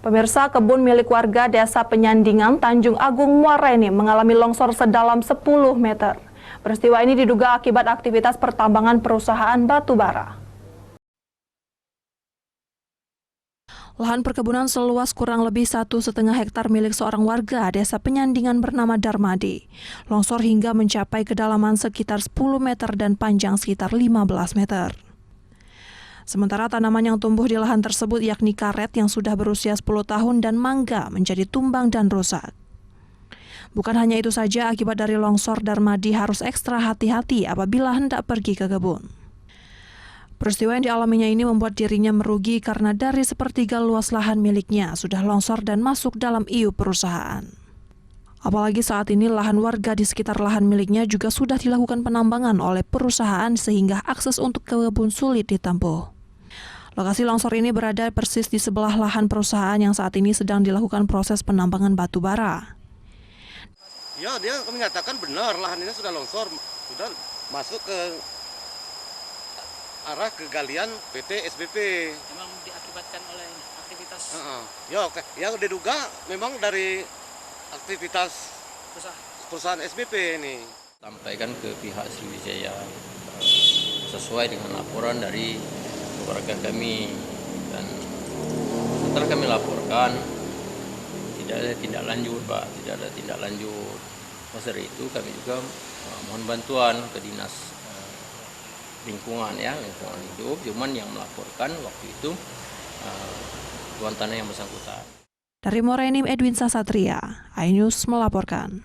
Pemirsa, kebun milik warga Desa Penyandingan, Tanjung Agung, Muara Enim mengalami longsor sedalam 10 meter. Peristiwa ini diduga akibat aktivitas pertambangan perusahaan batu bara. Lahan perkebunan seluas kurang lebih 1,5 hektar milik seorang warga Desa Penyandingan bernama Darmadi. Longsor hingga mencapai kedalaman sekitar 10 meter dan panjang sekitar 15 meter. Sementara tanaman yang tumbuh di lahan tersebut yakni karet yang sudah berusia 10 tahun dan mangga menjadi tumbang dan rusak. Bukan hanya itu saja, akibat dari longsor, Darmadi harus ekstra hati-hati apabila hendak pergi ke kebun. Peristiwa yang dialaminya ini membuat dirinya merugi karena dari sepertiga luas lahan miliknya sudah longsor dan masuk dalam iup perusahaan. Apalagi saat ini lahan warga di sekitar lahan miliknya juga sudah dilakukan penambangan oleh perusahaan sehingga akses untuk ke kebun sulit ditempuh. Lokasi longsor ini berada persis di sebelah lahan perusahaan yang saat ini sedang dilakukan proses penambangan batu bara. Ya, dia menyatakan benar lahan ini sudah longsor, sudah masuk ke arah kegalian PT SBP. Memang diakibatkan oleh aktivitas Ya diduga memang dari aktivitas perusahaan SBP ini. Sampaikan ke pihak Sriwijaya sesuai dengan laporan dari keluarga kami, dan setelah kami laporkan tidak ada tindak lanjut, Pak, tidak ada tindak lanjut. Masa dari itu kami juga mohon bantuan ke dinas lingkungan hidup, cuman yang melaporkan waktu itu tuan tanah yang bersangkutan. Dari Muara Enim, Edwin Sasatria, iNews melaporkan.